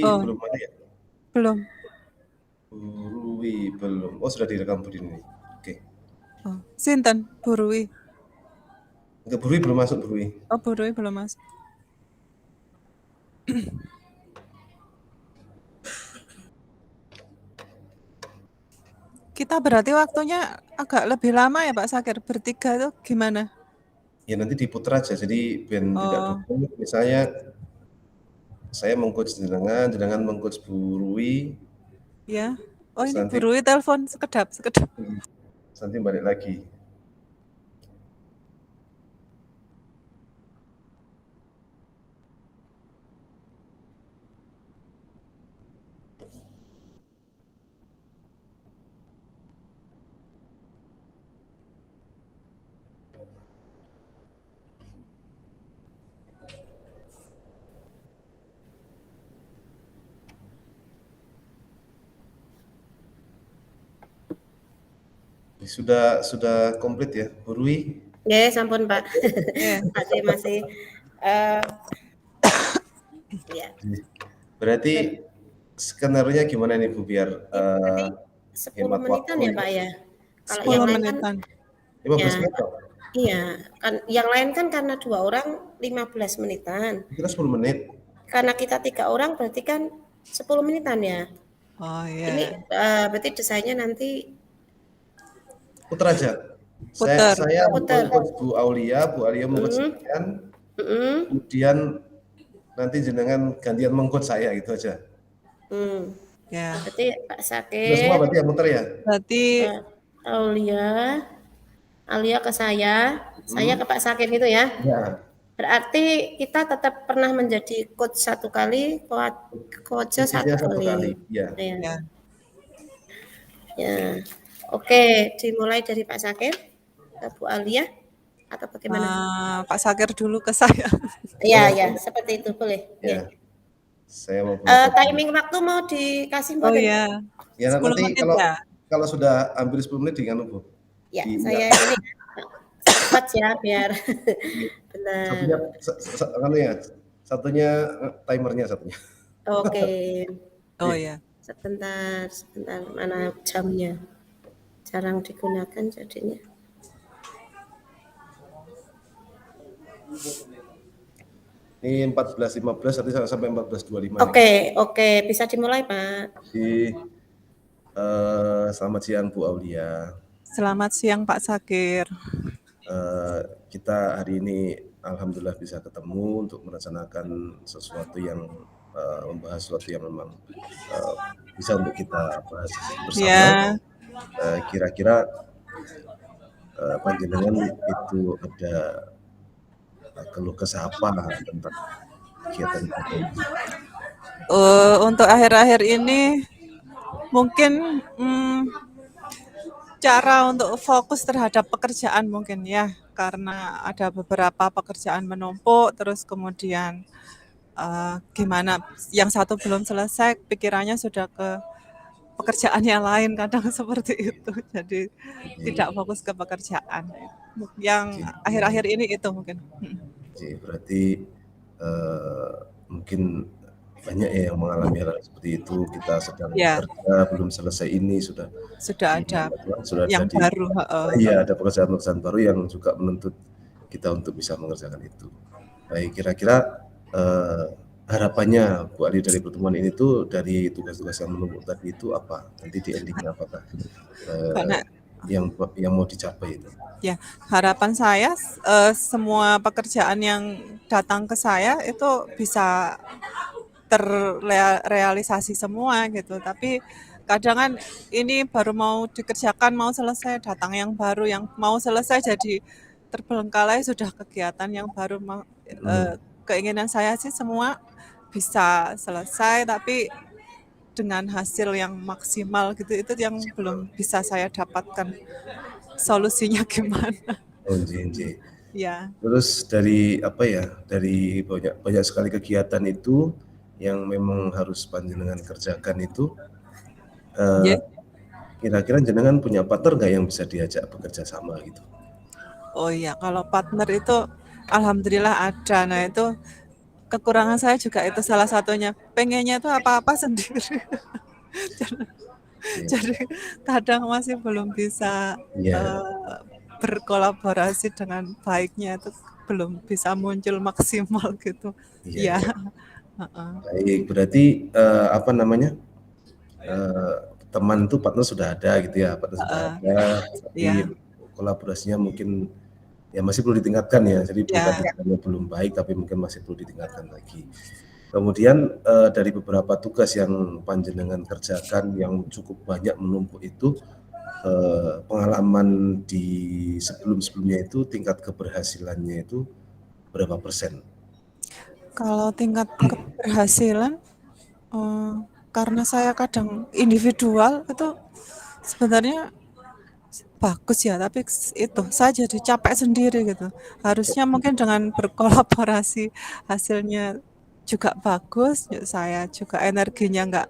Oh, belum ada ya? belum. Burui belum. Oh, sudah direkam Budin ini. Oke. Oh, sinten Burui. Enggak, Burui belum masuk Burui. Oh, Burui belum masuk. Kita berarti waktunya agak lebih lama ya Pak Sakir. Bertiga itu gimana? Ya nanti diputar aja. Jadi ben tidak Oh, double. Misalnya saya mengcoach jenengan, jenengan mengcoach Burui, ya. Oh, terus ini nanti Burui telepon sekedap. nanti balik lagi. Sudah komplit ya, Burui? Ya, sampun Pak. Ya. masih. Ya. Berarti skenario-nya gimana nih Bu biar Berarti 10 hemat menitan waktu ya Pak ya. Kalau 10 yang lain kan menitan. 15 ya, menit toh? iya, kan yang lain kan karena 2 orang 15 menitan. Kita 10 menit. Karena kita 3 orang berarti kan 10 menitan ya. Oh Ini iya. berarti desainnya nanti Putar aja. Putar. Saya Putar. mengcoach Bu Aulia mengcoach jenengan. Kemudian nanti jenengan gantian mengcoach saya gitu aja. Ya. Berarti Pak Sudah Sakir, semua berarti yang muter ya? Berarti Aulia ke saya ke Pak Sakir gitu ya. Ya. Berarti kita tetap pernah menjadi coach 1 kali, coach 1 kali. Ya. Ya. Oke, dimulai dari Pak Sakir ke Bu Aulia atau bagaimana? Pak Sakir dulu ke saya. Ya, seperti itu boleh. Ya. Saya mau timing waktu mau dikasih Oh iya. Ya 10 nanti menit ya. kalau sudah hampir 10 menit di Bu. Ya, saya ini cepat ya biar benar. Satunya timernya satunya. Oke. Oh ya. Sebentar, mana jamnya? Jarang digunakan jadinya. Ini 14.15 nanti sampai 14.25. Oke, bisa dimulai Pak. Jadi selamat siang Bu Aulia. Selamat siang Pak Sakir. Kita hari ini alhamdulillah bisa ketemu untuk merencanakan sesuatu yang membahas sesuatu yang memang bisa untuk kita bahas bersama. Ya. Kira-kira panjenengan itu ada keluh kesah apa tentang kegiatan ini? Untuk akhir-akhir ini mungkin cara untuk fokus terhadap pekerjaan mungkin ya, karena ada beberapa pekerjaan menumpuk, terus kemudian gimana yang satu belum selesai, pikirannya sudah ke pekerjaan yang lain, kadang seperti itu. Jadi tidak fokus ke pekerjaan. Yang akhir-akhir ini itu mungkin. Jadi berarti mungkin banyak ya yang mengalami hal seperti itu. Kita sedang bekerja belum selesai ini sudah ada yang baru. Iya, ada pekerjaan-pekerjaan baru yang juga menuntut kita untuk bisa mengerjakan itu. Baik, kira-kira harapannya Bu Ali dari pertemuan ini tuh dari tugas-tugas yang menumpuk tadi itu apa? Nanti di endingnya apakah yang mau dicapai itu? Ya, harapan saya semua pekerjaan yang datang ke saya itu bisa terrealisasi semua gitu. Tapi kadang kan ini baru mau dikerjakan, mau selesai, datang yang baru, yang mau selesai jadi terbengkalai sudah kegiatan yang baru. Keinginan saya sih semua bisa selesai, tapi dengan hasil yang maksimal gitu, itu yang belum bisa saya dapatkan. Solusinya gimana? Ya. Terus dari dari banyak sekali kegiatan itu yang memang harus panjenengan kerjakan itu, kira-kira jenengan punya partner nggak yang bisa diajak bekerja sama gitu? Oh iya, kalau partner itu alhamdulillah ada. Nah itu kekurangan saya juga itu salah satunya, pengennya itu apa-apa sendiri. Iya. Jadi kadang masih belum bisa, Iya. berkolaborasi dengan baiknya itu belum bisa muncul maksimal gitu. Iya, Iya, iya. heeh. Baik, berarti apa namanya? eh, Teman itu partner sudah ada gitu ya, partner sudah Heeh, ada, tapi iya, kolaborasinya mungkin ya masih perlu ditingkatkan ya. Jadi bukan iya, hanya belum baik, tapi mungkin masih perlu ditingkatkan lagi. Kemudian dari beberapa tugas yang panjenengan kerjakan yang cukup banyak menumpuk itu, pengalaman di sebelum-sebelumnya itu tingkat keberhasilannya itu berapa persen? kalau tingkat keberhasilan, karena saya kadang individual itu sebenarnya bagus ya, tapi itu saya jadi capek sendiri gitu. Harusnya mungkin dengan berkolaborasi hasilnya juga bagus, ya saya juga energinya nggak,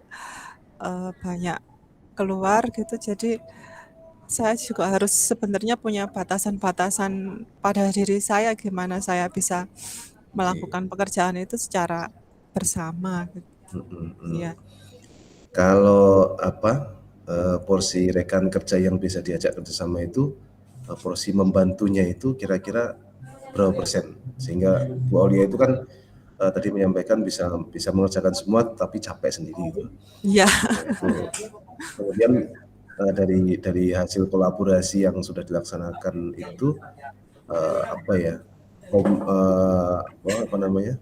banyak keluar gitu. Jadi saya juga harus sebenarnya punya batasan-batasan pada diri saya, gimana saya bisa Oke. melakukan pekerjaan itu secara bersama gitu. Mm, mm. Iya. Kalau apa porsi rekan kerja yang bisa diajak kerjasama itu, porsi membantunya itu kira-kira berapa persen? Sehingga Bu Aulia itu kan tadi menyampaikan bisa bisa mengerjakan semua tapi capek sendiri gitu. Iya. Nah, itu. Kemudian dari hasil kolaborasi yang sudah dilaksanakan itu apa ya? Apa namanya?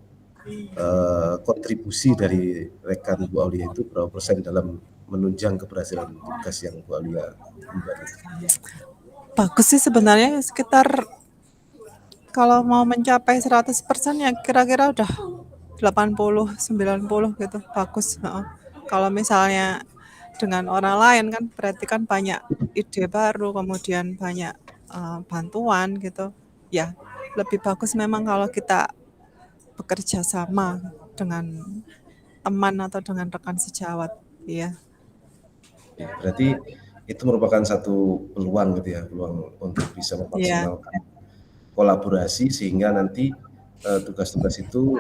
Kontribusi dari rekan Bu Aulia itu berapa persen dalam menunjang keberhasilan tugas yang Bu Aulia emban itu? Bagus sih sebenarnya sekitar kalau mau mencapai 100% ya kira-kira udah 80, 90 gitu, bagus, heeh. Kalau misalnya dengan orang lain kan berarti kan banyak ide baru, kemudian banyak, bantuan gitu. Ya, lebih bagus memang kalau kita bekerja sama dengan teman atau dengan rekan sejawat, iya. Ya, berarti itu merupakan satu peluang gitu ya, peluang untuk bisa Iya, memaksimalkan kolaborasi sehingga nanti tugas-tugas itu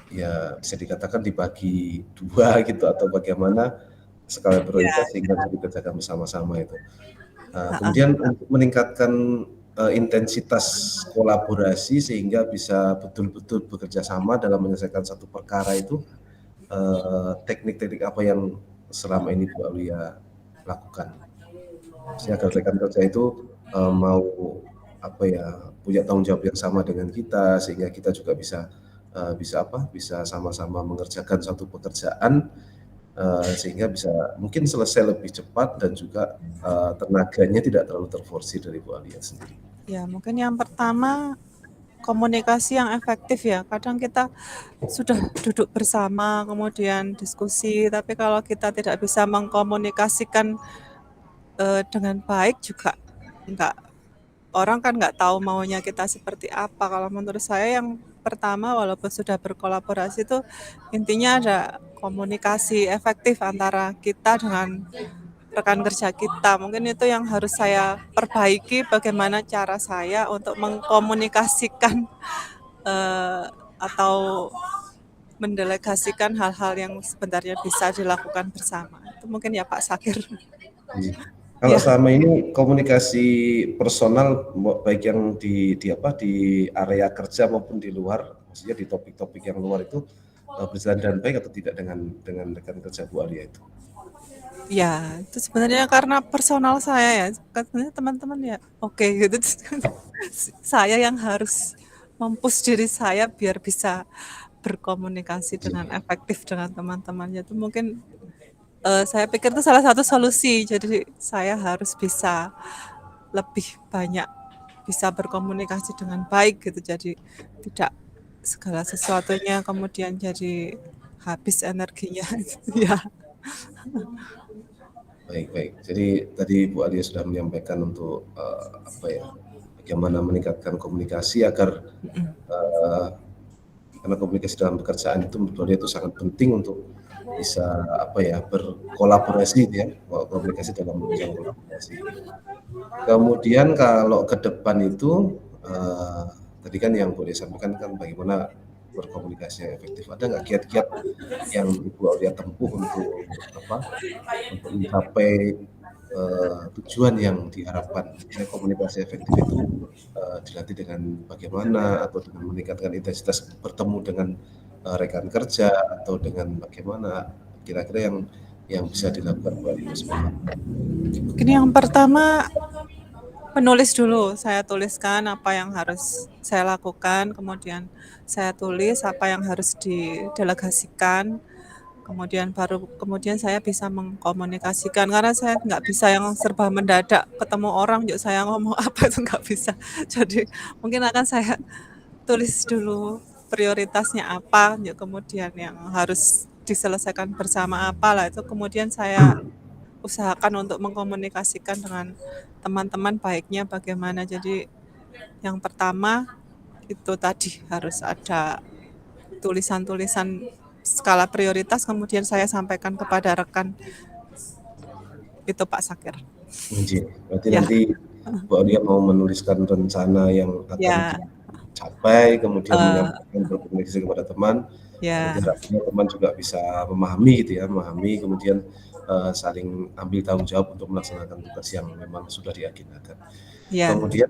ya bisa dikatakan dibagi dua gitu atau bagaimana skala iya, prioritas sehingga bisa dikerjakan bersama-sama itu. heeh. Kemudian untuk meningkatkan intensitas kolaborasi sehingga bisa betul-betul bekerja sama dalam menyelesaikan satu perkara itu, teknik-teknik apa yang selama ini Bu Aulia lakukan? Maksudnya agar rekan kerja itu mau apa ya punya tanggung jawab yang sama dengan kita sehingga kita juga bisa bisa apa bisa sama-sama mengerjakan satu pekerjaan sehingga bisa mungkin selesai lebih cepat dan juga tenaganya tidak terlalu terforsir dari Bu Alia sendiri. Ya, mungkin yang pertama komunikasi yang efektif ya. Kadang kita sudah duduk bersama, kemudian diskusi, tapi kalau kita tidak bisa mengkomunikasikan dengan baik juga nggak orang kan nggak tahu maunya kita seperti apa. Kalau menurut saya yang pertama walaupun sudah berkolaborasi itu intinya ada komunikasi efektif antara kita dengan rekan kerja kita. Mungkin itu yang harus saya perbaiki bagaimana cara saya untuk mengkomunikasikan atau mendelegasikan hal-hal yang sebenarnya bisa dilakukan bersama. Itu mungkin ya Pak Sakir. Jadi, kalau Ya, selama ini komunikasi personal baik yang di apa di area kerja maupun di luar, maksudnya di topik-topik yang luar itu berjalan dengan baik atau tidak dengan rekan kerja Bu Alia itu? ya itu sebenarnya karena personal saya ya. Katanya teman-teman ya oke gitu. Saya yang harus mempush diri saya biar bisa berkomunikasi dengan efektif dengan teman-temannya. Itu mungkin saya pikir itu salah satu solusi. Jadi saya harus bisa lebih banyak bisa berkomunikasi dengan baik gitu. Jadi tidak segala sesuatunya kemudian jadi habis energinya gitu ya. Baik, baik. Jadi tadi Bu Alia sudah menyampaikan untuk apa ya, bagaimana meningkatkan komunikasi agar karena komunikasi dalam pekerjaan itu menurut Alia itu sangat penting untuk bisa apa ya berkolaborasi gitu ya, komunikasi dalam bidang kolaborasi. Kemudian kalau ke depan itu tadi kan yang boleh sampaikan kan bagaimana berkomunikasi yang efektif? Ada nggak kiat-kiat yang Ibu Aulia tempuh untuk untuk mencapai tujuan yang diharapkan? Misalnya komunikasi efektif itu dilatih dengan bagaimana, atau dengan meningkatkan intensitas bertemu dengan rekan kerja, atau dengan bagaimana kira-kira yang bisa dilakukan Bu Aulia seperti itu? Mungkin yang pertama menulis dulu, saya tuliskan apa yang harus saya lakukan, kemudian saya tulis apa yang harus didelegasikan, kemudian saya bisa mengkomunikasikan, karena saya nggak bisa yang serba mendadak ketemu orang, yuk saya ngomong apa itu nggak bisa. Jadi mungkin akan saya tulis dulu prioritasnya apa, yuk kemudian yang harus diselesaikan bersama apa lah, itu kemudian saya usahakan untuk mengkomunikasikan dengan teman-teman baiknya bagaimana. Jadi yang pertama itu tadi harus ada tulisan-tulisan skala prioritas, kemudian saya sampaikan kepada rekan. Itu Pak Sakir. Berarti Ya, nanti Bu Aulia mau menuliskan rencana yang akan ya, dicapai, kemudian menyampaikan berkomunikasi kepada teman. ya, Nanti harapannya teman juga bisa memahami gitu ya, memahami, kemudian saling ambil tanggung jawab untuk melaksanakan tugas yang memang sudah diagendakan. ya. Kemudian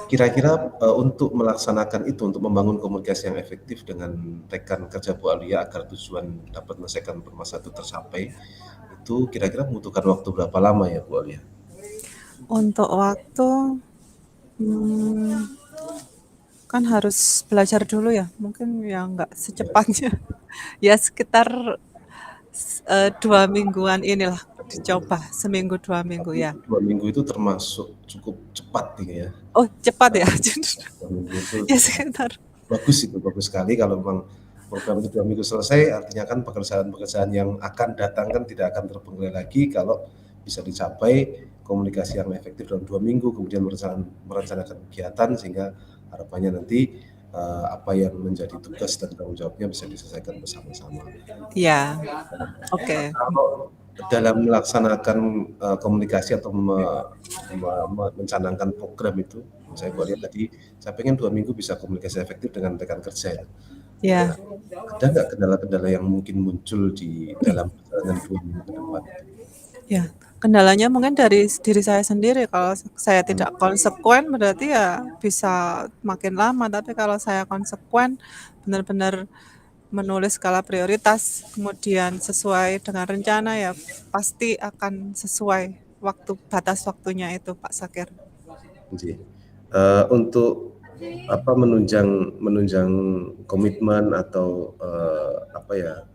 kira-kira untuk melaksanakan itu, untuk membangun komunikasi yang efektif dengan rekan kerja Bu Aulia agar tujuan dapat menyelesaikan permasalahan itu tercapai, itu kira-kira membutuhkan waktu berapa lama ya Bu Aulia? Untuk waktu kan harus belajar dulu ya, mungkin ya nggak secepatnya. Ya sekitar 2 mingguan inilah dicoba, seminggu 2 minggu ya. 2 minggu itu termasuk cukup cepat ini ya. Oh cepat ya, 2 minggu itu ya sekitar. bagus sekali kalau memang program itu 2 minggu selesai, artinya kan pekerjaan-pekerjaan yang akan datang kan tidak akan terbengkalai lagi kalau bisa dicapai komunikasi yang efektif dalam 2 minggu, kemudian merencanakan kegiatan sehingga harapannya nanti apa yang menjadi tugas dan tanggung jawabnya bisa diselesaikan bersama-sama. Ya, oke. Kalau dalam melaksanakan komunikasi atau mencanangkan program itu, saya lihat tadi, saya pengen 2 minggu bisa komunikasi efektif dengan rekan kerja ya. Ya, Ada nggak kendala-kendala yang mungkin muncul di dalam perjalanan 2 minggu ke depan? ya. Kendalanya mungkin dari diri saya sendiri. Kalau saya tidak konsekuen berarti ya bisa makin lama. Tapi kalau saya konsekuen, benar-benar menulis skala prioritas, kemudian sesuai dengan rencana, ya pasti akan sesuai batas waktunya itu Pak Sakir. Jadi, untuk menunjang komitmen atau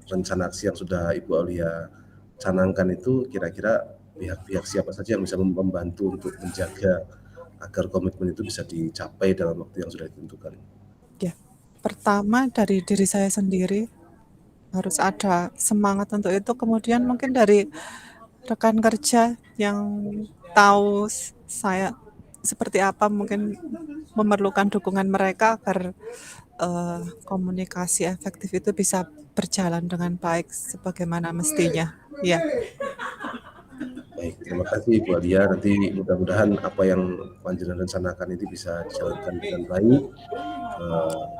rencana aksi yang sudah Ibu Aulia canangkan itu, kira-kira pihak-pihak siapa saja yang bisa membantu untuk menjaga agar komitmen itu bisa dicapai dalam waktu yang sudah ditentukan? Ya, pertama dari diri saya sendiri harus ada semangat untuk itu, kemudian mungkin dari rekan kerja yang tahu saya seperti apa, mungkin memerlukan dukungan mereka agar komunikasi efektif itu bisa berjalan dengan baik sebagaimana mestinya. Ya. Baik, terima kasih Bu Aulia. Nanti mudah-mudahan apa yang panjenengan rencanakan ini bisa dijalankan dengan baik.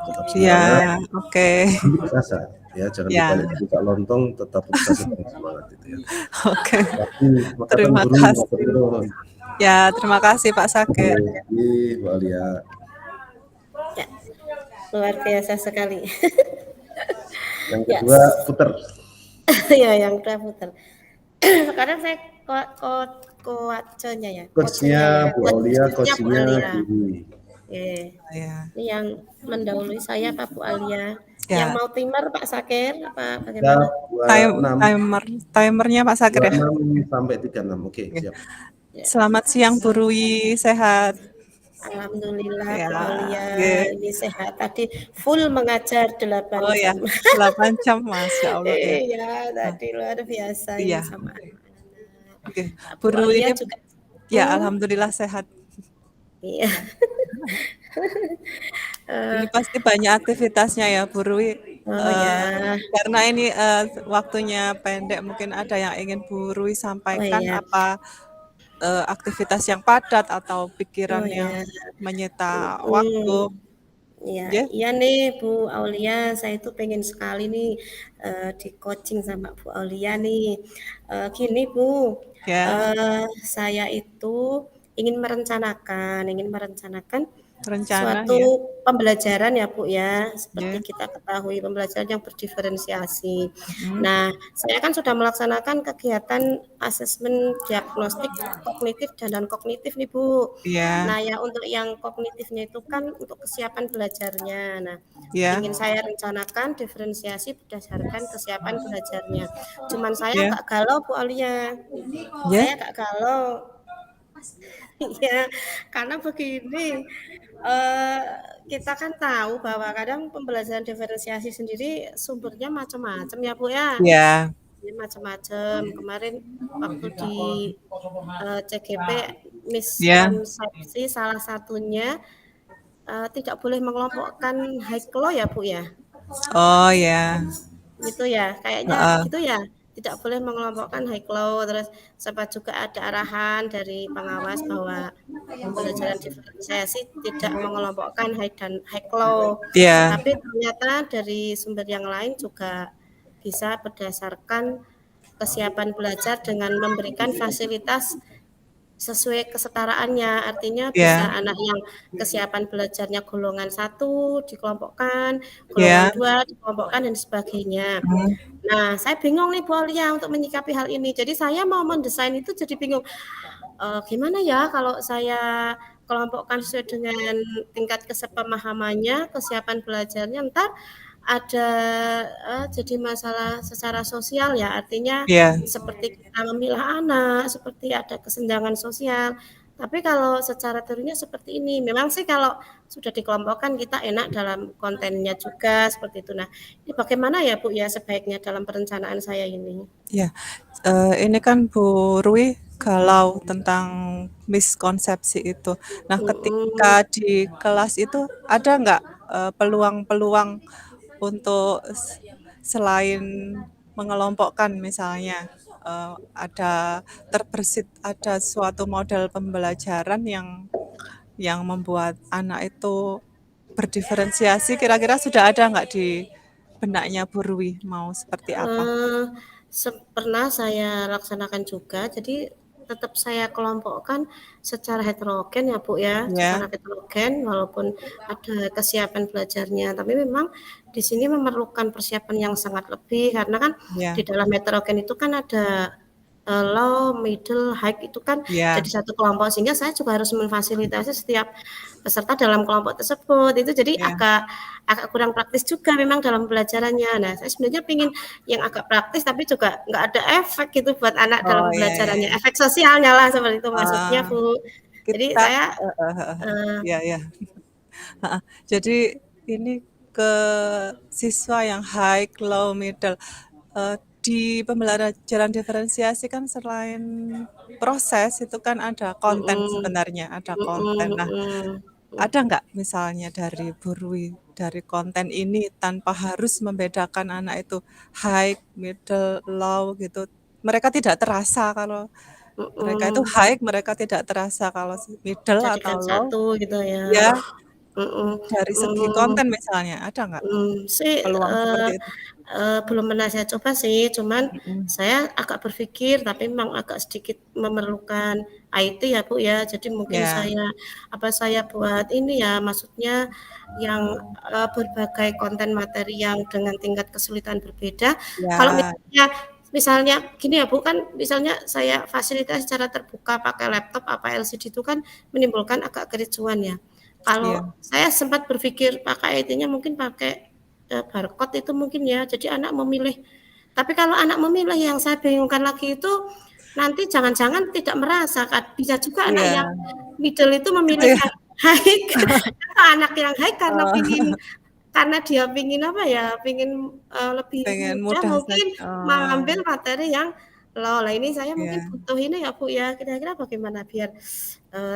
Tetap semangat. Ya, oke. Putus asa, ya jangan Ya. dibalik buka lontong, tetap putus asa dan semangat itu ya. Oke. Makasih, Terima guru, kasih. Ya, terima kasih Pak Sakir. Bu Aulia. Ya, luar biasa sekali. Yang kedua puter. Ya, yang kedua puter. Sekarang saya coachnya ya. Coachnya Bu Aulia, coachnya Bu Aulia. Dewi. Ya. Ini yang mendahului saya Pak Bu Aulia. Ya. Yang mau timer Pak Sakir apa bagaimana? Timernya Pak Sakir ya. 26 sampai 36. Oke, siap. Ya. Selamat siang Bu Rui, sehat. Alhamdulillah Ya, Bu Aulia ya. ini sehat. Tadi full mengajar 8 Oh ya, jam. 8 jam, Masya Allah ya. Iya, tadi luar biasa Iya. ini sama Oke, Bu Bu Rui Aulia ini juga. ya alhamdulillah sehat. Iya. Ini pasti banyak aktivitasnya ya Bu Rui. Oh ya. Karena ini waktunya pendek, mungkin ada yang ingin Bu Rui sampaikan, iya. apa aktivitas yang padat atau pikiran Oh, yang ya. menyita waktu. Iya, Ya, iya nih Bu Aulia, saya itu pengen sekali nih di coaching sama Bu Aulia nih. Gini Bu, ya, saya itu ingin merencanakan rencana suatu ya. pembelajaran ya Bu ya, seperti Ya. kita ketahui pembelajaran yang berdiferensiasi. Mm. Nah, saya kan sudah melaksanakan kegiatan asesmen diagnostik kognitif dan non kognitif nih Bu. Ya, Nah, ya untuk yang kognitifnya itu kan untuk kesiapan belajarnya. Nah, ya, ingin saya rencanakan diferensiasi berdasarkan kesiapan belajarnya. Cuman saya ya, agak galau Bu Alia. ya, Saya agak galau. Iya, karena begini, eh, kita kan tahu bahwa kadang pembelajaran diferensiasi sendiri sumbernya macam-macam ya Bu ya. ya, Ini macam-macam. Kemarin waktu di CGP ya. miskonsepsi salah satunya tidak boleh mengelompokkan high low ya Bu ya. Oh ya. Gitu ya, kayaknya Heeh. gitu ya. Tidak boleh mengelompokkan high low, terus sempat juga ada arahan dari pengawas bahwa pembelajaran diferensiasi tidak mengelompokkan high dan high low. Ya, Tapi ternyata dari sumber yang lain juga bisa berdasarkan kesiapan belajar dengan memberikan fasilitas sesuai kesetaraannya. Artinya bisa ya, anak yang kesiapan belajarnya golongan satu dikelompokkan, golongan ya. dua dikelompokkan dan sebagainya. Hmm. Nah, saya bingung nih Bu Alia untuk menyikapi hal ini. Jadi saya mau mendesain itu jadi bingung. Gimana ya kalau saya kelompokkan sesuai dengan tingkat kesepemahamannya, kesiapan belajarnya, ntar ada jadi masalah secara sosial ya. Artinya Ya, seperti kita memilah anak, seperti ada kesenjangan sosial. Tapi kalau secara teorinya seperti ini, memang sih kalau sudah dikelompokkan kita enak dalam kontennya juga seperti itu. Nah, ini bagaimana ya Bu ya sebaiknya dalam perencanaan saya ini? ya. Ini kan Bu Rui galau tentang miskonsepsi itu. Nah, Mm-mm, ketika di kelas itu ada nggak peluang-peluang untuk selain mengelompokkan misalnya ada terbersit ada suatu model pembelajaran yang membuat anak itu berdiferensiasi kira-kira sudah ada nggak di benaknya Bu Rui mau seperti apa? eh, pernah saya laksanakan juga, jadi tetap saya kelompokkan secara heterogen ya Bu ya, Ya, secara heterogen walaupun ada kesiapan belajarnya, tapi memang di sini memerlukan persiapan yang sangat lebih karena kan ya, di dalam heterogen itu kan ada low, middle, high itu kan ya, jadi satu kelompok sehingga saya juga harus memfasilitasi setiap peserta dalam kelompok tersebut. Itu jadi ya. agak agak kurang praktis juga memang dalam pembelajarannya. Nah, saya sebenarnya ingin yang agak praktis tapi juga nggak ada efek gitu buat anak dalam Oh ya, ya, pembelajarannya. ya. Efek sosialnya lah seperti itu maksudnya, Ah, Bu. Jadi kita, saya ya, ya. Heeh. Jadi ini ke siswa yang high, low, middle. Di pembelajaran diferensiasi kan selain proses itu kan ada konten mm, sebenarnya, ada konten. Nah, mm, mm, ada nggak misalnya dari Bu Rui, dari konten ini tanpa harus membedakan anak itu high, middle, low gitu. Mereka tidak terasa kalau mereka itu mm. high, mereka tidak terasa kalau middle atau Jadikan low. satu gitu ya. Ya, Mm, dari segi mm. konten misalnya, ada nggak Sih, peluang seperti itu? belum pernah saya coba sih, cuman Mhm. saya agak berpikir, tapi memang agak sedikit memerlukan IT ya Bu ya. Jadi mungkin Ya, saya buat ini ya, maksudnya yang berbagai konten materi yang dengan tingkat kesulitan berbeda. Kalau ya, misalnya gini ya Bu, kan misalnya saya fasilitasi secara terbuka pakai laptop apa LCD itu kan menimbulkan agak kericuan ya. iya, Kalau saya sempat berpikir pakai IT-nya mungkin pakai barcode itu mungkin ya. Jadi anak memilih. Tapi kalau anak memilih yang saya bingungkan lagi itu nanti jangan-jangan tidak merasa kan. Bisa juga anak iya, yang middle itu gitu memilih ya. high atau anak yang high Oh, karena dia pingin apa ya, pingin lebih pengen mudah mudah mungkin saja. Oh, mengambil materi yang low. Lah ini saya mungkin iya. butuh ini ya Bu ya. Kira-kira bagaimana biar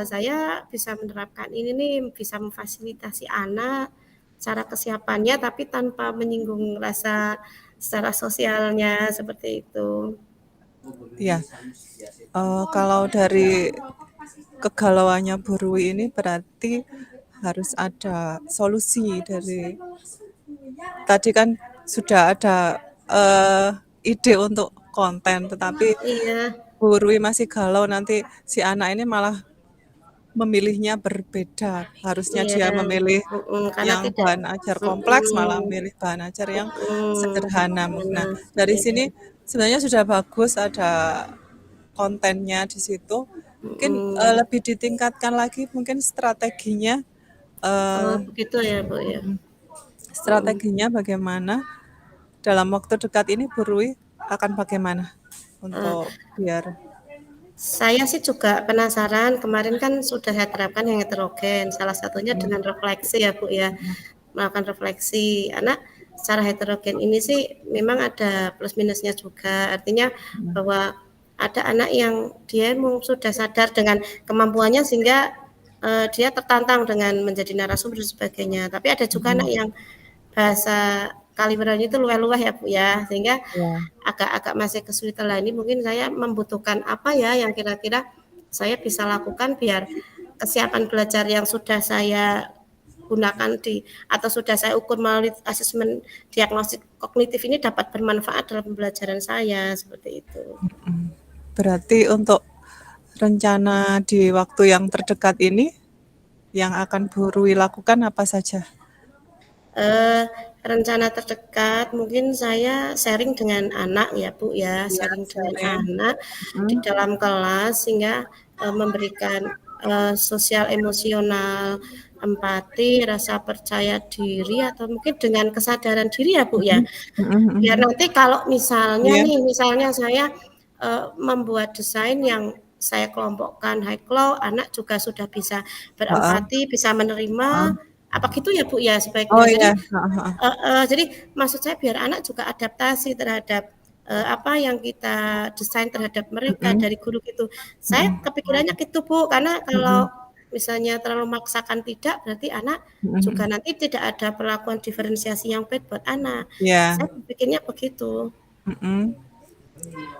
saya bisa menerapkan ini nih, bisa memfasilitasi anak cara kesiapannya tapi tanpa menyinggung rasa secara sosialnya seperti itu. Iya, kalau dari kegalauannya Bu Rui ini berarti harus ada solusi dari tadi kan sudah ada ide untuk konten, tetapi Iya, Bu Rui masih galau nanti si anak ini malah memilihnya berbeda. Harusnya dia iya, memilih karena yang tidak bahan ajar kompleks, malah mhm, memilih bahan ajar yang sederhana. Nah, gimana, dari iya, sini sebenarnya sudah bagus ada kontennya di situ. Mungkin mhm. lebih ditingkatkan lagi mungkin strateginya. Oh, eh, begitu ya, Bu, ya? Mhm. Strateginya bagaimana dalam waktu dekat ini Bu Rui akan bagaimana Eee, untuk biar saya sih juga penasaran, kemarin kan sudah saya terapkan yang heterogen, salah satunya dengan mm, refleksi ya, Bu, ya. Melakukan refleksi. Karena secara heterogen ini sih memang ada plus minusnya juga. Artinya bahwa ada anak yang dia sudah sadar dengan kemampuannya sehingga dia tertantang dengan menjadi narasumber dan sebagainya. Tapi ada juga anak yang bahasa kaliberannya itu luweh-luweh ya Bu ya, sehingga ya. agak-agak masih kesulitan. Lah ini mungkin saya membutuhkan apa ya yang kira-kira saya bisa lakukan biar kesiapan belajar yang sudah saya gunakan atau sudah saya ukur melalui asesmen diagnostik kognitif ini dapat bermanfaat dalam pembelajaran saya seperti itu. Berarti untuk rencana di waktu yang terdekat ini yang akan Bu Rui lakukan apa saja? Rencana terdekat mungkin saya sharing dengan anak ya Bu ya, Ya, sharing dengan sharing. anak di dalam kelas sehingga memberikan sosial emosional, empati, rasa percaya diri atau mungkin dengan kesadaran diri ya Bu ya. Biar nanti kalau Iya, misalnya saya membuat desain yang saya kelompokkan high low, anak juga sudah bisa heeh, berempati, bisa menerima, heeh. apa gitu ya Bu ya Oh sebaiknya. iya, heeh, heeh. Jadi maksud saya biar anak juga adaptasi terhadap apa yang kita desain terhadap mereka Mm-mm, dari guru itu. Saya mm-mm, kepikirannya gitu Bu, karena mm-mm, kalau misalnya terlalu memaksakan tidak, berarti anak juga mm-mm. nanti tidak ada perlakuan diferensiasi yang baik buat anak. Ya, Saya berpikirnya begitu. mm-mm.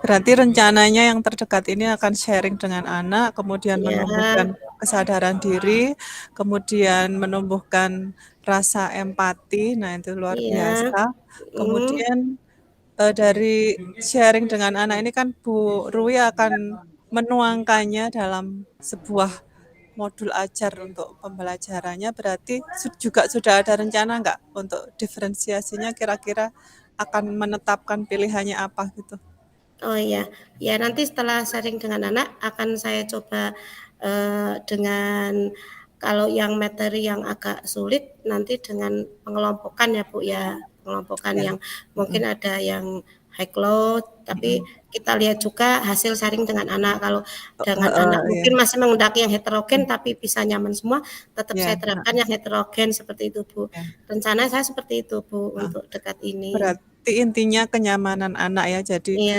Berarti rencananya yang terdekat ini akan sharing dengan anak, kemudian Ya, menumbuhkan kesadaran diri, kemudian menumbuhkan rasa empati. Nah, itu luar iya, biasa. mm, Kemudian dari sharing dengan anak ini kan Bu Rui akan menuangkannya dalam sebuah modul ajar untuk pembelajarannya. Berarti juga sudah ada rencana nggak untuk diferensiasinya kira-kira akan menetapkan pilihannya apa gitu? oh iya, ya nanti setelah sharing dengan anak akan saya coba dengan kalau yang materi yang agak sulit nanti dengan pengelompokan ya Bu ya, pengelompokan Ya. yang mungkin Mm-mm, ada yang high low, tapi mm-mm. kita lihat juga hasil sharing dengan anak. Kalau dengan anak Ya. mungkin masih menghendaki yang heterogen tapi bisa nyaman semua, tetap saya Ya, terapkan yang heterogen seperti itu Bu. ya. Rencana saya seperti itu Bu Heeh. untuk dekat ini. Berarti intinya kenyamanan anak ya. Jadi Iya,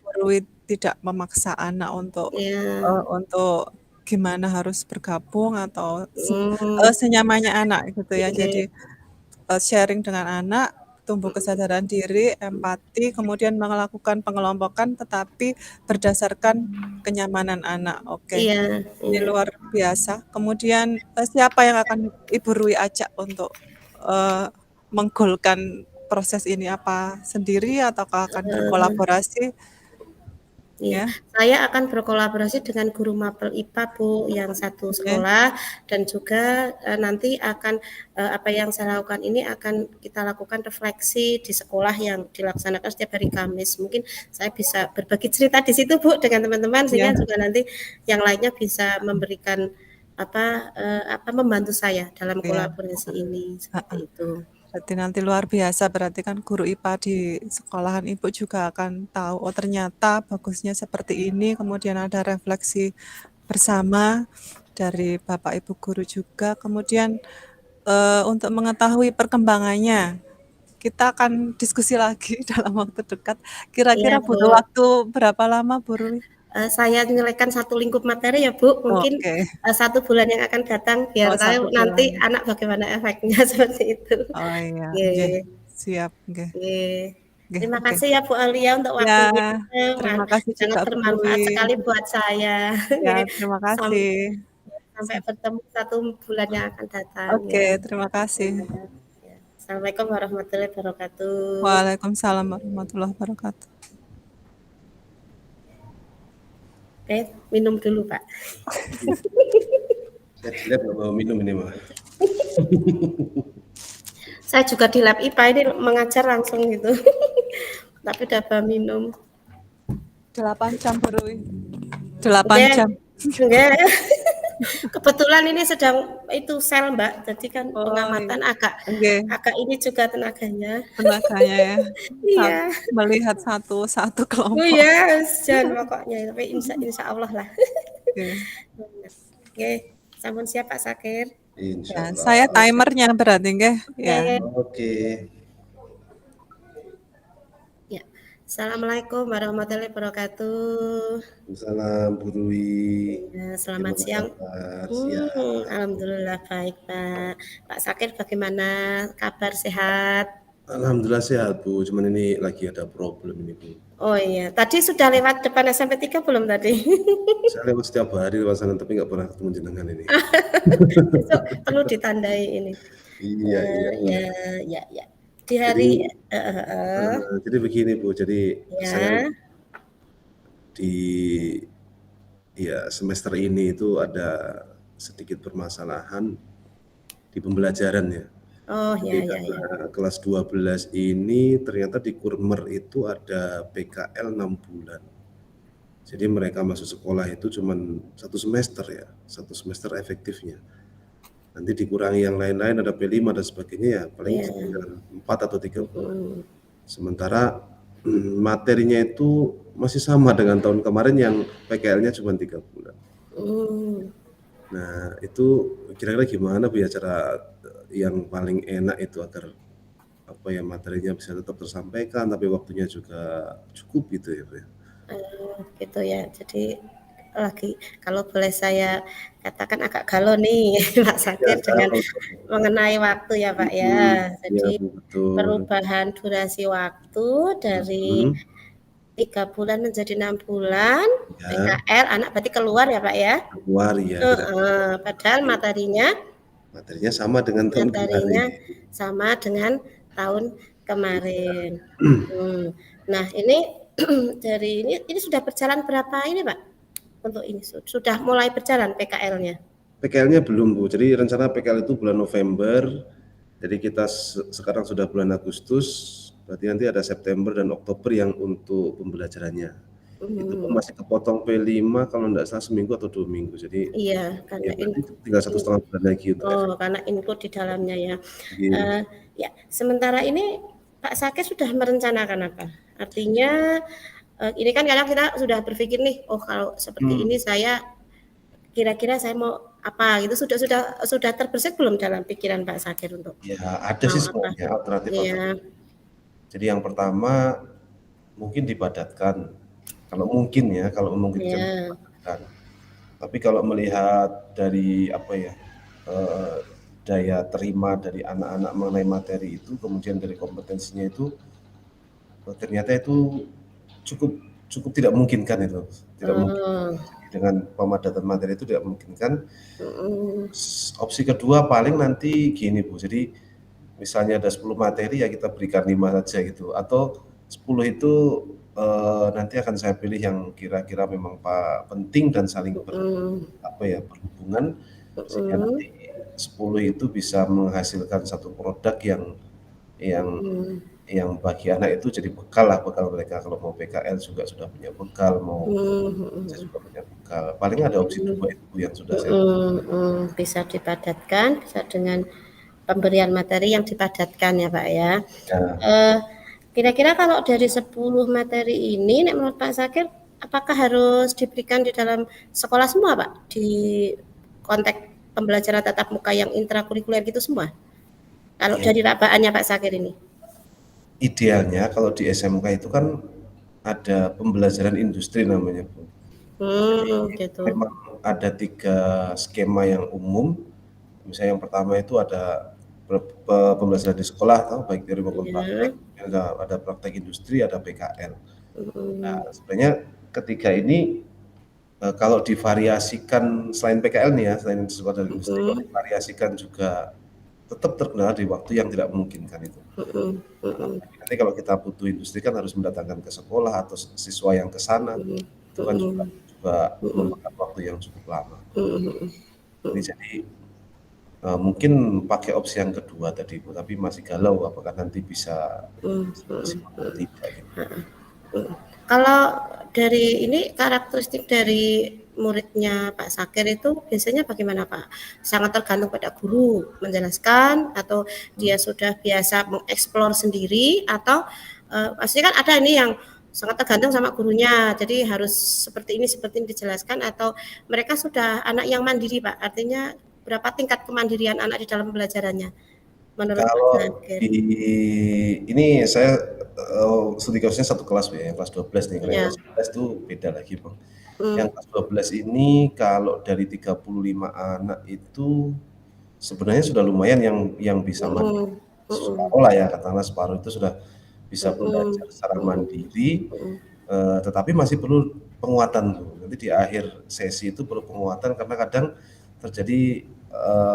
Perwi tidak memaksa anak iya, untuk gimana harus bergabung atau mmm, senyamannya anak gitu ya. iya, Jadi sharing dengan anak, tumbuh kesadaran diri, empati, kemudian melakukan pengelompokan tetapi berdasarkan kenyamanan anak. Oke. iya, Ini iya. luar biasa. Kemudian siapa yang akan Ibu Rui ajak untuk menggolkan proses ini? Apa sendiri ataukah akan berkolaborasi? Iya, Ya, saya akan berkolaborasi dengan guru mapel IPA, Bu, yang satu oke. sekolah dan juga, nanti akan, apa yang saya lakukan ini akan kita lakukan refleksi di sekolah yang dilaksanakan setiap hari Kamis. Mungkin saya bisa berbagi cerita di situ, Bu, dengan teman-teman Ya, sehingga juga nanti yang lainnya bisa memberikan membantu saya dalam ya. kolaborasi ini, seperti Heeh. itu. Berarti nanti luar biasa, berarti kan guru IPA di sekolahan Ibu juga akan tahu, oh ternyata bagusnya seperti ini, kemudian ada refleksi bersama dari Bapak Ibu guru juga, kemudian untuk mengetahui perkembangannya, kita akan diskusi lagi dalam waktu dekat. Iya, Kira-kira Bu. butuh waktu berapa lama, Bu Rui? Saya menyelesaikan satu lingkup materi ya Bu, mungkin Oke. 1 bulan yang akan datang biar Oh, tahu satu nanti bulan. anak bagaimana efeknya seperti itu. Oh iya, oke. Oke, Siap, oke. oke. Oke, Terima oke. kasih ya Bu Alia untuk Ya, waktunya, terima kasih sangat juga Bu Rui. bermanfaat sekali buat saya. Ya, Oke, terima sam kasih. sampai bertemu 1 bulan yang akan datang Oke, ya. terima kasih. Ya. Assalamualaikum warahmatullahi wabarakatuh. Waalaikumsalam warahmatullahi wabarakatuh. Oke, minum dulu Pak. Saya dilihat nggak mau minum ini mah. Saya juga di lab IPA ini mengajar langsung gitu. Tapi udah minum. 8 jam baru. 8 Oke. jam. Enggak. Kebetulan ini sedang itu sel Mbak, jadi kan Oh, pengamatan Oke, agak ini juga tenaganya. tenaganya ya. Iya. Melihat satu Oh kelompok. iya, jangan pokoknya, tapi insya Allah lah. Oke. Oke, sampun siap Pak Sakir. Insya Ya, Allah. saya timernya berarti nggih. Ya. Oke. Ya. Assalamualaikum warahmatullahi wabarakatuh. Salam Bu Dwi. Ya, selamat siang. Siang. Alhamdulillah baik Pak. Pak Sakir bagaimana kabar, sehat? Alhamdulillah sehat Bu, cuman ini lagi ada problem ini Bu. Oh iya, tadi sudah lewat depan SMP 3 belum tadi? Saya lewat setiap hari lewat sana tapi nggak pernah ketemu jenengan ini. Besok perlu ditandai ini. Iya. Ya. Di hari Jadi begini Bu, jadi saya ya. di semester ini itu ada sedikit permasalahan di pembelajaran ya. Oh Jadi ya. karena kelas 12 ini ternyata di Kurmer itu ada PKL 6 bulan. Jadi mereka masuk sekolah itu cuma 1 semester ya, 1 semester efektifnya. Nanti dikurangi yang lain-lain ada P5 dan sebagainya ya, paling sekitar 4 atau 3 bulan. Sementara materinya itu masih sama dengan tahun kemarin yang PKL-nya cuma 3 bulan. Nah, itu kira-kira gimana Bu ya cara yang paling enak itu agar materinya bisa tetap tersampaikan tapi waktunya juga cukup gitu ya Bu ya. Gitu ya. Jadi lagi kalau boleh saya katakan agak galau nih Pak Sakir dengan mengenai waktu ya Pak ya. Jadi betul. perubahan durasi waktu dari 3 bulan menjadi 6 bulan, PKL anak berarti keluar ya Pak ya? Keluar ya. Padahal materinya sama dengan tahun kemarin. Sama dengan tahun kemarin. Nah ini dari ini sudah berjalan berapa ini Pak? Untuk ini sudah mulai berjalan PKL-nya? PKL-nya belum Bu, jadi rencana PKL itu bulan November, jadi kita sekarang sudah bulan Agustus, berarti nanti ada September dan Oktober yang untuk pembelajarannya. Itu pun masih kepotong P5 kalau enggak salah seminggu atau 2 minggu, jadi iya, karena tinggal 1,5 bulan lagi untuk karena include di dalamnya ya. Ya, sementara ini Pak Sakir sudah merencanakan apa? Artinya ini kan kadang kita sudah berpikir nih, oh kalau seperti ini saya kira-kira saya mau apa gitu, sudah terbersit belum dalam pikiran Pak Sakir untuk? Ya ada sih sebenarnya alternatif. Jadi yang pertama mungkin dipadatkan, kalau mungkin dipadatkan. Tapi kalau melihat dari daya terima dari anak-anak mengenai materi itu, kemudian dari kompetensinya itu, ternyata itu cukup tidak memungkinkan itu, tidak mungkin. Dengan pemadatan materi itu tidak memungkinkan. Opsi kedua paling nanti gini Bu, jadi misalnya ada 10 materi ya kita berikan 5 saja gitu, atau 10 itu nanti akan saya pilih yang kira-kira memang penting dan saling berhubungan, sehingga nanti 10 itu bisa menghasilkan satu produk yang bagi anak itu jadi bekal mereka kalau mau PKL juga sudah punya bekal, mau saya juga punya bekal. Paling ada opsi 2 itu yang sudah saya bisa dipadatkan, bisa dengan pemberian materi yang dipadatkan ya Pak ya. Kira-kira kalau dari 10 materi ini menurut Pak Sakir apakah harus diberikan di dalam sekolah semua Pak, di konteks pembelajaran tatap muka yang intrakurikuler gitu semua? Kalau dari rabaannya Pak Sakir ini? Idealnya kalau di SMK itu kan ada pembelajaran industri namanya Bu. Gitu. Memang ada 3 skema yang umum. Misalnya yang pertama itu ada pembelajaran di sekolah, baik teori maupun praktek. Ada praktek industri, ada PKL. Nah, sebenarnya ketiga ini kalau divariasikan selain PKL nih ya, selain sekolah dari industri, kalau divariasikan juga tetap terkendala di waktu yang tidak memungkinkan itu. Nanti kalau kita butuh industri kan harus mendatangkan ke sekolah atau siswa yang ke sana, itu kan juga memakan waktu yang cukup lama. Jadi mungkin pakai opsi yang kedua tadi Bu, tapi masih galau apakah nanti bisa maksimal atau tidak gitu. Kalau dari ini karakteristik dari muridnya Pak Sakir itu biasanya bagaimana Pak? Sangat tergantung pada guru menjelaskan atau dia sudah biasa mengeksplor sendiri atau pastinya kan ada ini yang sangat tergantung sama gurunya, jadi harus seperti ini dijelaskan atau mereka sudah anak yang mandiri Pak? Artinya berapa tingkat kemandirian anak di dalam pembelajarannya menurut Pak Kalau Sakir? di ini saya studi kasusnya satu kelas ya, yang kelas 12 nih. Kalau yang Ya. kelas 11 itu beda lagi, Bang. Yang kelas 12 ini kalau dari 35 anak itu sebenarnya sudah lumayan yang bisa mandiri. Separuh lah ya, katakanlah separuh itu sudah bisa belajar secara mandiri, tetapi masih perlu penguatan tuh. Nanti di akhir sesi itu perlu penguatan karena kadang terjadi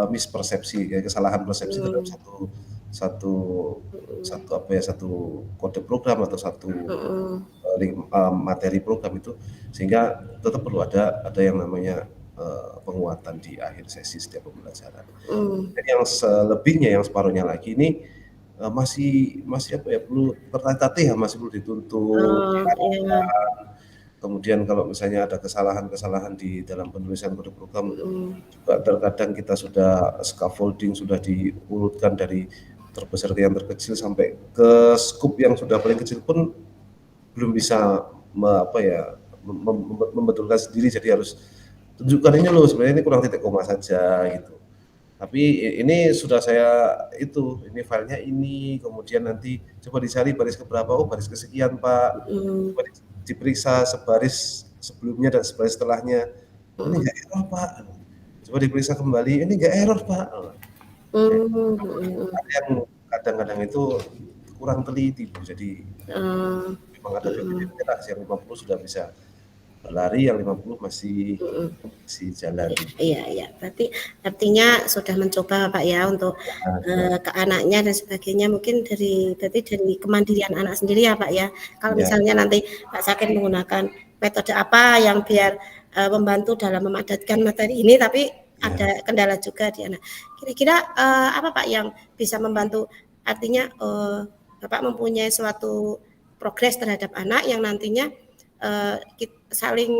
mispersepsi, kayak kesalahan persepsi terhadap satu kode program atau satu materi program itu, sehingga tetap perlu ada yang namanya penguatan di akhir sesi setiap pembelajaran. Dan yang selebihnya, yang separuhnya lagi ini masih apa ya, perlu tertatih ya, masih perlu dituntut. Kemudian kalau misalnya ada kesalahan-kesalahan di dalam penulisan kode program, juga terkadang kita sudah scaffolding, sudah diurutkan dari terbesar ke yang terkecil sampai ke scoop yang sudah paling kecil pun belum bisa membetulkan sendiri, jadi harus tunjukkan ini loh, sebenarnya ini kurang titik koma saja gitu. Tapi ini sudah saya ini filenya ini, kemudian nanti coba dicari baris keberapa, oh baris kesekian Pak, coba diperiksa sebaris sebelumnya dan sebaris setelahnya, ini nggak error Pak, coba diperiksa kembali, ini nggak error Pak. Ada yang kadang-kadang itu kurang teliti Bu, jadi memang ada beda-beda, yang 50 sudah bisa berlari, yang 50 masih jalan. Iya, berarti artinya sudah mencoba Pak ya untuk ke anaknya dan sebagainya, mungkin berarti dari kemandirian anak sendiri ya Pak ya. Kalau misalnya nanti Pak Sakir menggunakan metode apa yang biar membantu dalam memadatkan materi ini, tapi ada kendala juga di anak. Kira-kira apa Pak yang bisa membantu, artinya Bapak mempunyai suatu progres terhadap anak yang nantinya saling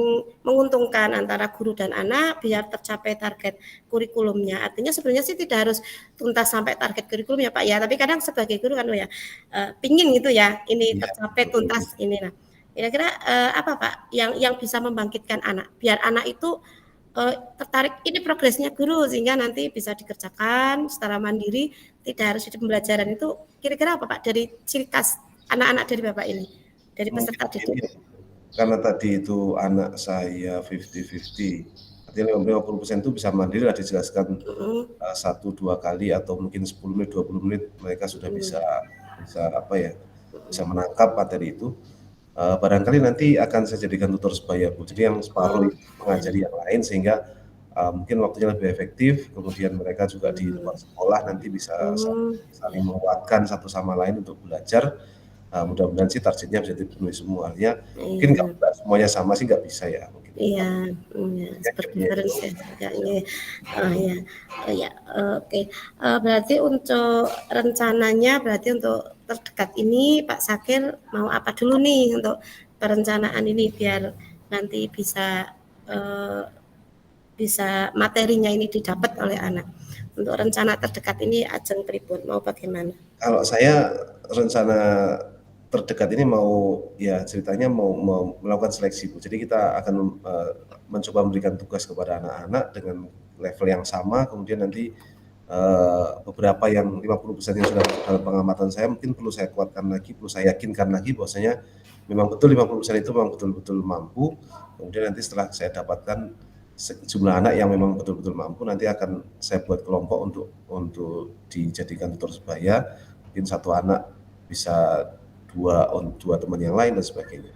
menguntungkan antara guru dan anak biar tercapai target kurikulumnya. Artinya sebenarnya sih tidak harus tuntas sampai target kurikulum ya Pak ya, tapi kadang sebagai guru kan ya pingin gitu ya ini tercapai tuntas ini. Nah, kira-kira apa Pak yang bisa membangkitkan anak biar anak itu tertarik ini progresnya guru, sehingga nanti bisa dikerjakan secara mandiri, tidak harus di pembelajaran. Itu kira-kira apa Pak dari ciri khas anak-anak dari Bapak ini, dari peserta didik? Karena tadi itu anak saya 50-50, artinya 50% itu bisa mandiri lah, dijelaskan 1-2 kali atau mungkin 10 menit 20 menit mereka sudah bisa menangkap materi itu. Barangkali nanti akan saya jadikan tutor sebaya Bu, jadi yang separuh mengajari yang lain, sehingga mungkin waktunya lebih efektif, kemudian mereka juga di luar sekolah nanti bisa saling menguatkan satu sama lain untuk belajar. Mudah-mudahan sih targetnya bisa dipenuhi semua. Artinya mungkin nggak semuanya sama sih, nggak bisa ya mungkin. Iya, seperti oke. Berarti untuk rencananya, berarti untuk terdekat ini Pak Sakir mau apa dulu nih untuk perencanaan ini biar nanti bisa materinya ini didapat oleh anak. Untuk rencana terdekat ini ajeng pripun, mau bagaimana? Kalau saya rencana terdekat ini mau ceritanya mau melakukan seleksi Bu. Jadi kita akan mencoba memberikan tugas kepada anak-anak dengan level yang sama, kemudian nanti beberapa yang 50% yang sudah dalam pengamatan saya mungkin perlu saya kuatkan lagi, perlu saya yakinkan lagi bahwasanya memang betul 50% itu memang betul-betul mampu. Kemudian nanti setelah saya dapatkan sejumlah anak yang memang betul-betul mampu, nanti akan saya buat kelompok untuk dijadikan tutor sebaya. Mungkin satu anak bisa dua teman yang lain dan sebagainya.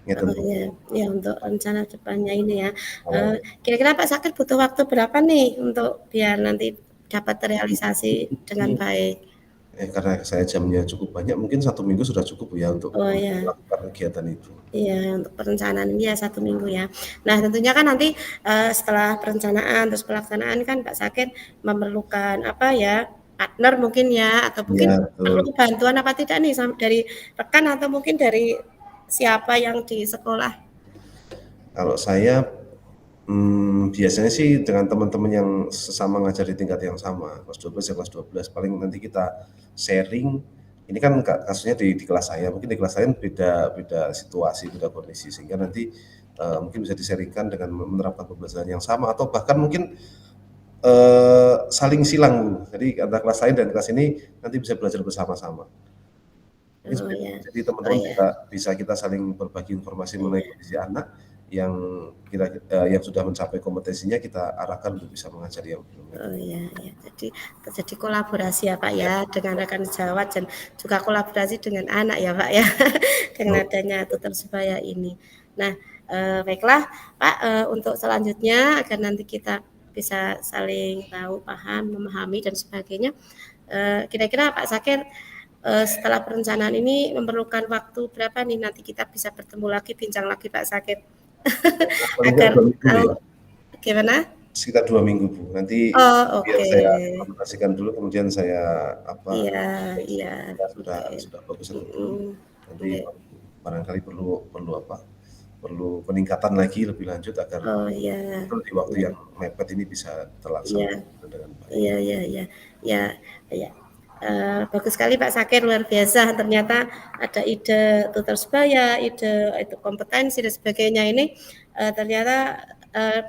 ngeten. iya, ya untuk rencana depannya ini ya. Oh. Kira-kira Pak Sakit butuh waktu berapa nih untuk biar nanti dapat terrealisasi dengan baik? Karena saya jamnya cukup banyak, mungkin 1 minggu sudah cukup ya untuk Oh ya, melakukan kegiatan itu. iya untuk perencanaan ini ya 1 minggu ya. Nah tentunya kan nanti setelah perencanaan terus pelaksanaan kan Pak Sakit memerlukan apa ya partner mungkin ya atau mungkin Iya, betul. perlu bantuan apa tidak nih dari rekan atau mungkin dari siapa yang di sekolah? Kalau saya biasanya sih dengan teman-teman yang sesama ngajar di tingkat yang sama, kelas 12 ya kelas 12, paling nanti kita sharing. Ini kan kasusnya di kelas saya, mungkin di kelas lain beda situasi, beda kondisi, sehingga nanti mungkin bisa di-sharing-kan dengan menerapkan pembelajaran yang sama atau bahkan mungkin saling silang, Bu. Jadi antara kelas lain dan kelas ini nanti bisa belajar bersama-sama. Mungkin Oh seperti itu. ya, Jadi oh teman-teman ya, bisa kita saling berbagi informasi mengenai iya. kondisi anak yang yang sudah mencapai kompetensinya kita arahkan untuk bisa mengajari yang belum. Oh iya, ya. Jadi terjadi kolaborasi ya Pak Ya. ya dengan rekan sejawat dan juga kolaborasi dengan anak ya Pak ya dengan adanya tutor sebaya ini. Nah baiklah Pak untuk selanjutnya agar nanti kita bisa saling tahu, paham, memahami dan sebagainya. Kira-kira Pak Sakir setelah perencanaan ini memerlukan waktu berapa nih nanti kita bisa bertemu lagi, bincang lagi Pak Sakir Paling nggak agar 2 minggu tahu ya, gimana? sekitar 2 minggu, Bu. Nanti Oh biar oke. saya implementasikan dulu, kemudian saya Iya, koreksi iya, jika oke. sudah bagus atau belum. Nanti Oke. barangkali perlu peningkatan lagi lebih lanjut agar Oh iya, betul di waktu iya, yang mepet ini bisa terlaksana iya, dengan baik. iya, iya, iya, iya, iya. Bagus sekali Pak Sakir, luar biasa. Ternyata ada ide tutor sebaya, ide itu kompetensi dan sebagainya ini ternyata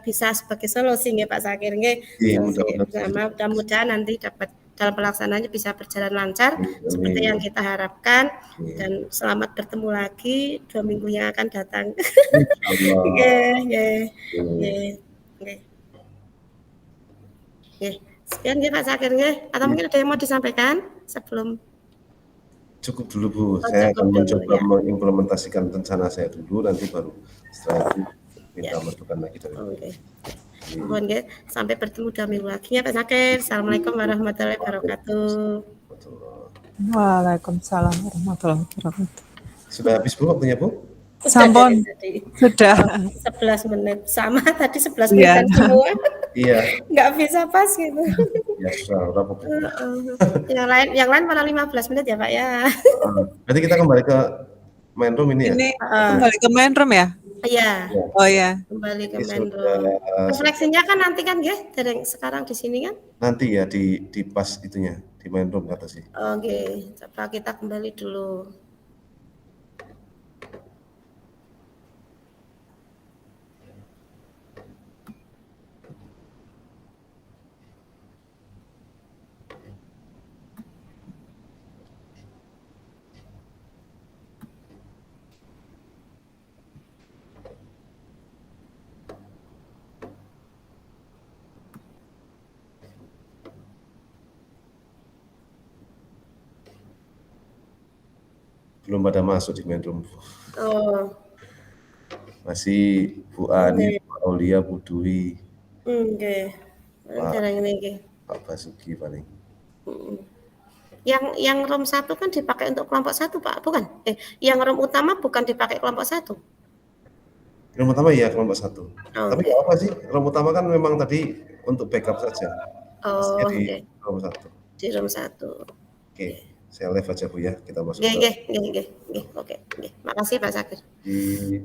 bisa sebagai solusi ya Pak Sakir, nggih. Iya, Solusi mudah-mudahan bersama, begitu. mudah-mudahan nanti dapat dalam pelaksanaannya bisa berjalan lancar seperti Amin. yang kita harapkan Amin. dan selamat bertemu lagi 2 minggu yang akan datang. Insyaallah. Nggih, nggih, Amin. nggih, nggih. Nggih, sekian nggih Pak Sakir nggih, atau mungkin ada yang mau disampaikan sebelum Cukup dulu, Bu. oh Saya cukup akan dulu mencoba ya. mengimplementasikan rencana saya dulu, nanti baru setelah itu Ya. minta masukan lagi dari Bu. Oke. Mohon nggih, sampai bertemu 2 minggu lagi ya Pak Sakir. Assalamualaikum warahmatullahi wabarakatuh. Betul. Waalaikumsalam warahmatullahi wabarakatuh. Sudah habis, Bu, waktunya, Bu? Sampun, Tadi sudah. 11 menit. Sama tadi 11 Iya. menitan semua. Iya. Nggak bisa pas gitu. Ya sudah, ora apa-apa. Yang lain malah 15 menit ya Pak ya. Nanti kita kembali ke main room ini ya? Ini kembali ke main room ya? Iya, Oh ya. kembali ke Ini main sudah, room. Refleksinya kan nanti kan nggih, dari sekarang di sini kan? nanti ya di pas itunya, di main room kata sih. Oke, coba kita kembali dulu. Belum pada masuk di main room, Bu. Oh, Masih Bu Ani, Bu Aulia, Bu Dwi, nggih. Sekarang ini nggih. Pak Basuki paling. Yang room 1 kan dipakai untuk kelompok 1, Pak, bukan? Yang room utama bukan dipakai kelompok 1. Room utama ya kelompok 1. Oh, Tapi nggak apa sih, room utama kan memang tadi untuk backup saja. Pastinya Oh, di oke. room 1. Di room 1. Oke, saya live aja Bu ya, kita masuk Nggih, ke nggih, nggih, nggih, nggih. Oke, nggih. Makasih Pak Sakir. di